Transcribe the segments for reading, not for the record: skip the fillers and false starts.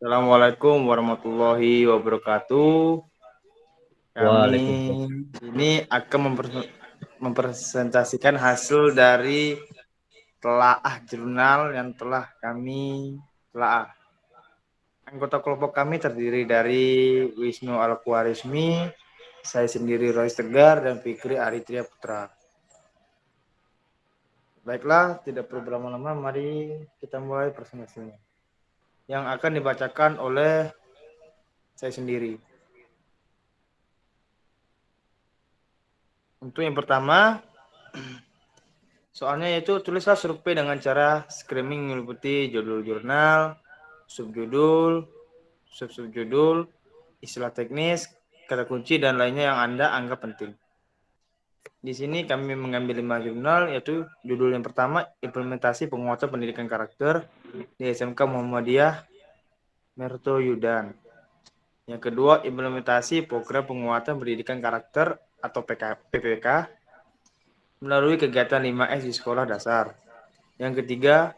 Assalamualaikum warahmatullahi wabarakatuh. Kami Waalaikumsalam. ini akan mempresentasikan hasil dari telaah jurnal yang telah kami telaah. Anggota kelompok kami terdiri dari Wisnu Alkuarismi, saya sendiri Roy Tegar, dan Fikri Aritria Putra. Baiklah, tidak perlu berlama-lama, mari kita mulai presentasinya. Yang akan dibacakan oleh saya sendiri. Untuk yang pertama, soalnya yaitu tulislah survei dengan cara screening meliputi judul jurnal, subjudul, subjudul, istilah teknis, kata kunci, dan lainnya yang Anda anggap penting. Di sini kami mengambil 5 jurnal, yaitu judul yang pertama, implementasi penguatan pendidikan karakter di SMK Muhammadiyah Merto Yudan. Yang kedua, implementasi program penguatan pendidikan karakter atau PPK melalui kegiatan 5S di sekolah dasar. Yang ketiga,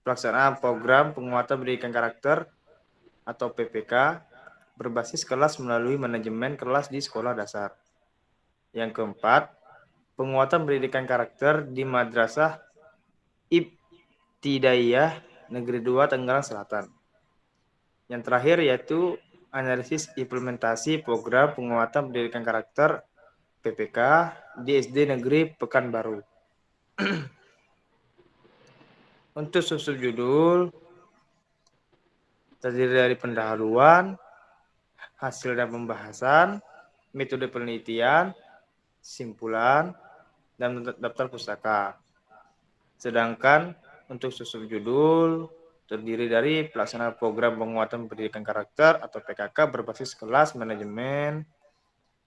pelaksanaan program penguatan pendidikan karakter atau PPK berbasis kelas melalui manajemen kelas di sekolah dasar. Yang keempat, penguatan pendidikan karakter di Madrasah Ibtidaiyah Negeri 2 Tangerang Selatan. Yang terakhir yaitu analisis implementasi program penguatan pendidikan karakter PPK di SD Negeri Pekanbaru. Untuk subjudul terdiri dari pendahuluan, hasil dan pembahasan, metode penelitian, simpulan, dan daftar pustaka. Sedangkan untuk subjudul terdiri dari pelaksanaan program penguatan pendidikan karakter atau PKK berbasis kelas manajemen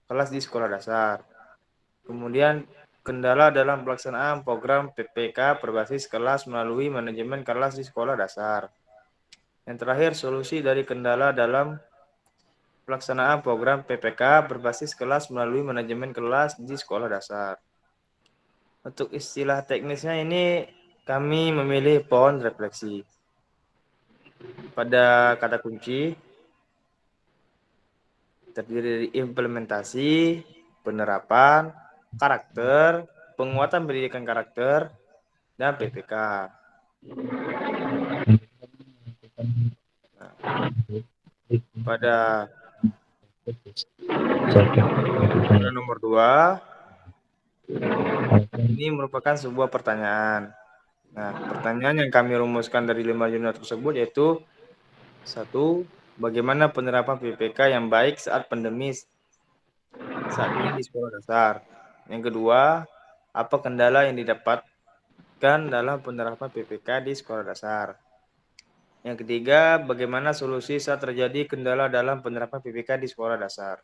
kelas di sekolah dasar. Kemudian kendala dalam pelaksanaan program PPK berbasis kelas melalui manajemen kelas di sekolah dasar. Yang terakhir, solusi dari kendala dalam pelaksanaan program PPK berbasis kelas melalui manajemen kelas di sekolah dasar. Untuk istilah teknisnya ini kami memilih pohon refleksi. Pada kata kunci terdiri dari implementasi, penerapan, karakter, penguatan pendidikan karakter, dan PPK. Nah, pada nomor 2, ini merupakan sebuah pertanyaan. Nah, pertanyaan yang kami rumuskan dari 5 jurnal tersebut yaitu 1. Bagaimana penerapan PPK yang baik saat pandemi saat ini di sekolah dasar? Yang kedua, apa kendala yang didapatkan dalam penerapan PPK di sekolah dasar? Yang ketiga, bagaimana solusi saat terjadi kendala dalam penerapan PPK di sekolah dasar?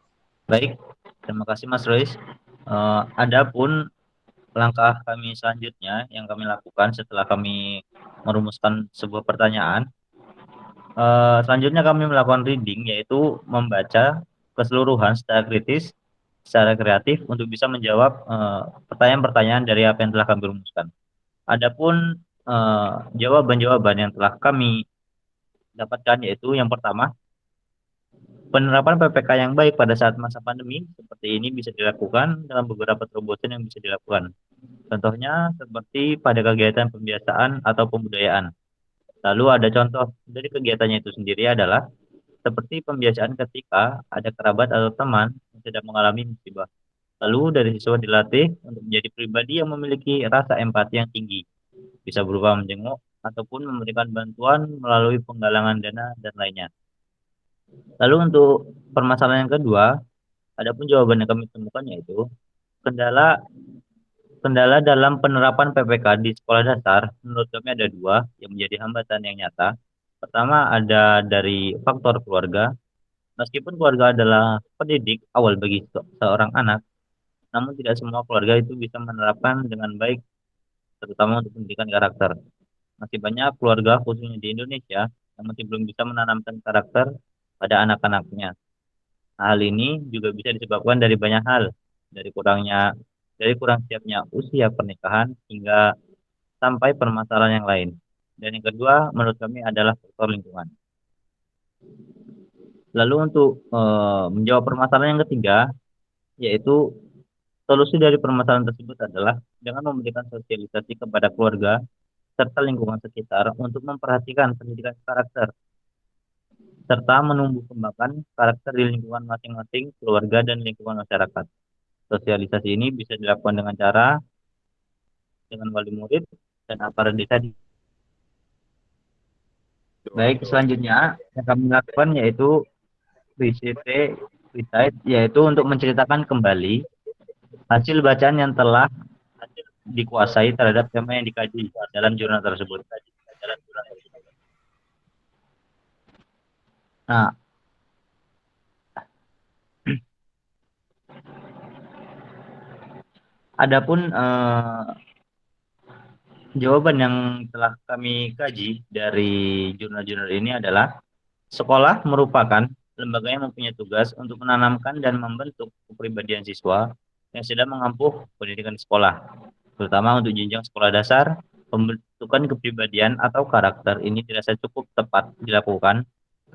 Baik, terima kasih Mas Royce. Adapun langkah kami selanjutnya yang kami lakukan setelah kami merumuskan sebuah pertanyaan, selanjutnya kami melakukan reading, yaitu membaca keseluruhan secara kritis, secara kreatif untuk bisa menjawab pertanyaan-pertanyaan dari apa yang telah kami rumuskan. Adapun jawaban-jawaban yang telah kami dapatkan yaitu yang pertama, penerapan PPK yang baik pada saat masa pandemi seperti ini bisa dilakukan dalam beberapa terobosan yang bisa dilakukan. Contohnya seperti pada kegiatan pembiasaan atau pembudayaan. Lalu ada contoh dari kegiatannya itu sendiri adalah seperti pembiasaan ketika ada kerabat atau teman yang sedang mengalami musibah. Lalu dari siswa dilatih untuk menjadi pribadi yang memiliki rasa empati yang tinggi, bisa berupa menjenguk ataupun memberikan bantuan melalui penggalangan dana dan lainnya. Lalu untuk permasalahan yang kedua, adapun jawaban yang kami temukan yaitu kendala kendala dalam penerapan PPK di sekolah dasar menurut kami ada dua yang menjadi hambatan yang nyata. Pertama ada dari faktor keluarga. Meskipun keluarga adalah pendidik awal bagi seorang anak, namun tidak semua keluarga itu bisa menerapkan dengan baik, terutama untuk pendidikan karakter. Masih banyak keluarga khususnya di Indonesia yang masih belum bisa menanamkan karakter pada anak-anaknya. Hal ini juga bisa disebabkan dari banyak hal, dari kurang siapnya usia pernikahan hingga sampai permasalahan yang lain. Dan yang kedua, menurut kami adalah faktor lingkungan. Lalu untuk menjawab permasalahan yang ketiga, yaitu solusi dari permasalahan tersebut adalah dengan memberikan sosialisasi kepada keluarga serta lingkungan sekitar untuk memperhatikan pendidikan karakter serta menumbuh kembangkan karakter di lingkungan masing-masing keluarga dan lingkungan masyarakat. Sosialisasi ini bisa dilakukan dengan cara dengan wali murid dan aparat desa. Baik, selanjutnya yang kami lakukan yaitu RCT recite, yaitu untuk menceritakan kembali hasil bacaan yang telah dikuasai terhadap tema yang dikaji dalam jurnal tersebut. Nah, adapun jawaban yang telah kami kaji dari jurnal-jurnal ini adalah sekolah merupakan lembaga yang mempunyai tugas untuk menanamkan dan membentuk kepribadian siswa yang sedang mengampuh pendidikan di sekolah, terutama untuk jenjang sekolah dasar. Pembentukan kepribadian atau karakter ini dirasa cukup tepat dilakukan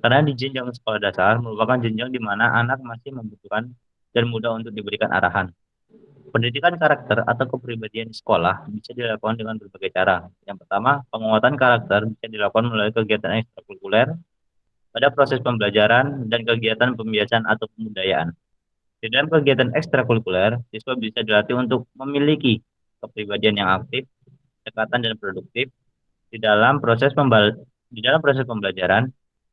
karena di jenjang sekolah dasar merupakan jenjang di mana anak masih membutuhkan dan mudah untuk diberikan arahan. Pendidikan karakter atau kepribadian di sekolah bisa dilakukan dengan berbagai cara. Yang pertama, penguatan karakter bisa dilakukan melalui kegiatan ekstrakurikuler pada proses pembelajaran dan kegiatan pembiasaan atau pembudayaan. Di dalam kegiatan ekstrakurikuler, siswa bisa dilatih untuk memiliki kepribadian yang aktif, dekatan dan produktif. Di dalam proses pembelajaran,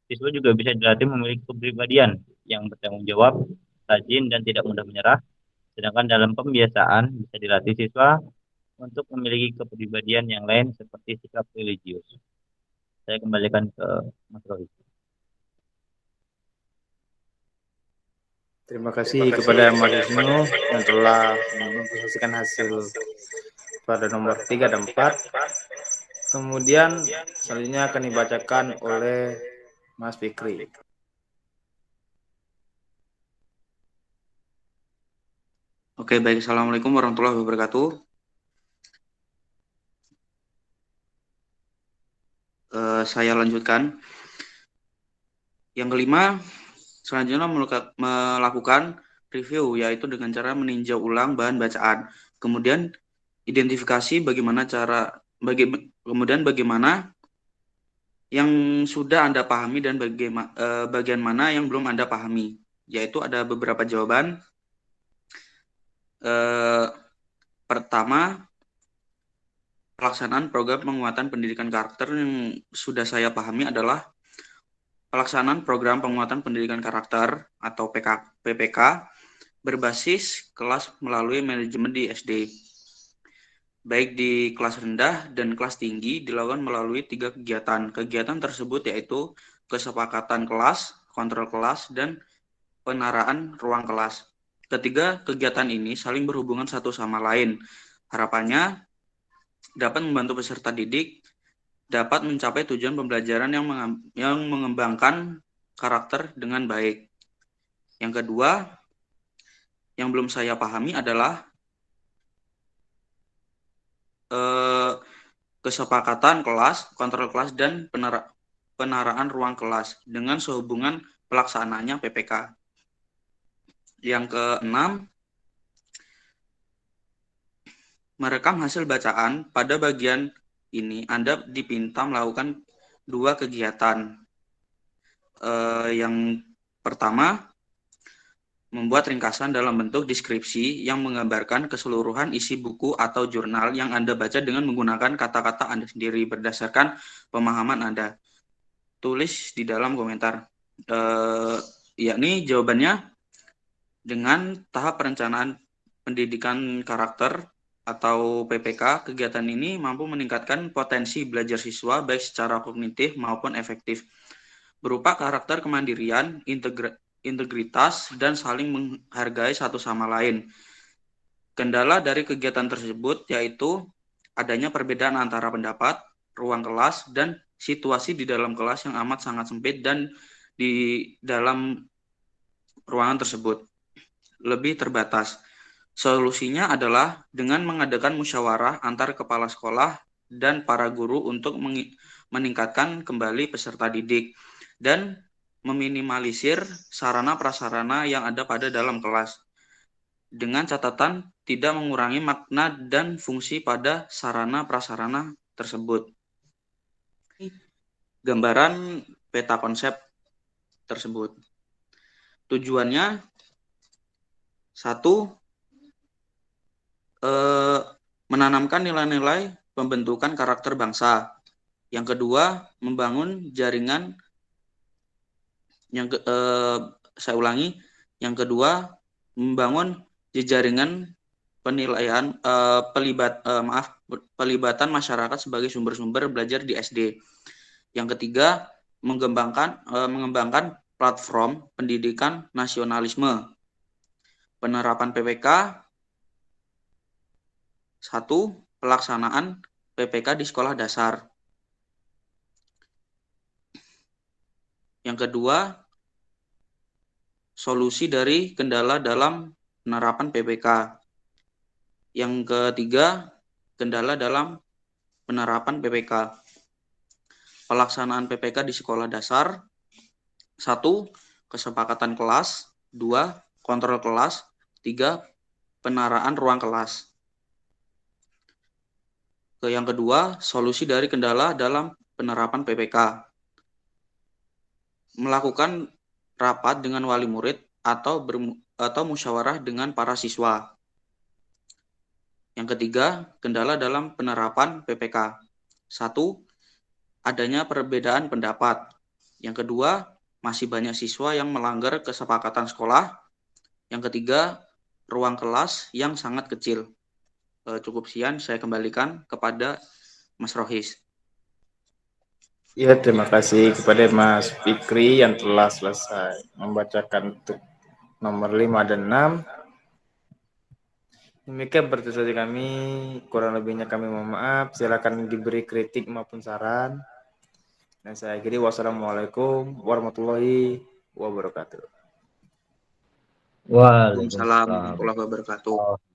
siswa juga bisa dilatih memiliki kepribadian yang bertanggung jawab, rajin dan tidak mudah menyerah. Sedangkan dalam pembiasaan bisa dilatih siswa untuk memiliki kepribadian yang lain seperti sikap religius. Saya kembalikan ke Mas Roy. Terima kasih kepada Mas Wisnu yang telah mempresentasikan hasil pada nomor 3 dan 4. Kemudian selanjutnya akan dibacakan oleh Mas Fikri. Oke, baik. Assalamualaikum warahmatullahi wabarakatuh. Saya lanjutkan. Yang kelima, selanjutnya melakukan review, yaitu dengan cara meninjau ulang bahan bacaan. Kemudian identifikasi bagaimana yang sudah Anda pahami dan bagian mana yang belum Anda pahami. Yaitu ada beberapa jawaban. Pertama, pelaksanaan program penguatan pendidikan karakter yang sudah saya pahami adalah pelaksanaan program penguatan pendidikan karakter atau PPK berbasis kelas melalui manajemen di SD. Baik di kelas rendah dan kelas tinggi dilakukan melalui 3 kegiatan. Kegiatan tersebut yaitu kesepakatan kelas, kontrol kelas, dan penaraan ruang kelas. Ketiga kegiatan ini saling berhubungan satu sama lain. Harapannya dapat membantu peserta didik dapat mencapai tujuan pembelajaran yang mengembangkan karakter dengan baik. Yang kedua, yang belum saya pahami adalah kesepakatan kelas, kontrol kelas, dan penaraan ruang kelas dengan sehubungan pelaksanaannya PPK. Yang keenam, merekam hasil bacaan. Pada bagian ini Anda dipinta melakukan 2 kegiatan. Yang pertama, membuat ringkasan dalam bentuk deskripsi yang menggambarkan keseluruhan isi buku atau jurnal yang Anda baca dengan menggunakan kata-kata Anda sendiri berdasarkan pemahaman Anda. Tulis di dalam komentar. Yakni jawabannya dengan tahap perencanaan pendidikan karakter atau PPK, kegiatan ini mampu meningkatkan potensi belajar siswa baik secara kognitif maupun efektif, berupa karakter kemandirian, integritas, dan saling menghargai satu sama lain. Kendala dari kegiatan tersebut yaitu adanya perbedaan antara pendapat, ruang kelas, dan situasi di dalam kelas yang amat sangat sempit dan di dalam ruangan tersebut lebih terbatas. Solusinya adalah dengan mengadakan musyawarah antar kepala sekolah dan para guru untuk meningkatkan kembali peserta didik dan meminimalisir sarana prasarana yang ada pada dalam kelas, dengan catatan tidak mengurangi makna dan fungsi pada sarana prasarana tersebut. Gambaran peta konsep tersebut. Tujuannya, satu, menanamkan nilai-nilai pembentukan karakter bangsa. Yang kedua, membangun jaringan. Saya ulangi. Yang kedua, membangun jaringan penilaian pelibatan masyarakat sebagai sumber-sumber belajar di SD. Yang ketiga, mengembangkan platform pendidikan nasionalisme. Penerapan PPK. 1. Pelaksanaan PPK di sekolah dasar. Yang kedua, solusi dari kendala dalam penerapan PPK. Yang ketiga, kendala dalam penerapan PPK. Pelaksanaan PPK di sekolah dasar. 1. Kesepakatan kelas. 2. Kontrol kelas. 3. Penaraan ruang kelas. Yang kedua, solusi dari kendala dalam penerapan PPK. Melakukan rapat dengan wali murid atau musyawarah dengan para siswa. Yang ketiga, kendala dalam penerapan PPK. 1. Adanya perbedaan pendapat. Yang kedua, masih banyak siswa yang melanggar kesepakatan sekolah. Yang ketiga, ruang kelas yang sangat kecil. Cukup sekian, saya kembalikan kepada Mas Rohis. Ya, terima kasih kepada Mas Fikri yang telah selesai membacakan untuk nomor 5 dan 6. Demikian pertanyaan kami, kurang lebihnya kami mohon maaf. Silakan diberi kritik maupun saran. Dan saya akhiri, wassalamualaikum warahmatullahi wabarakatuh. Waalaikumsalam warahmatullahi wabarakatuh.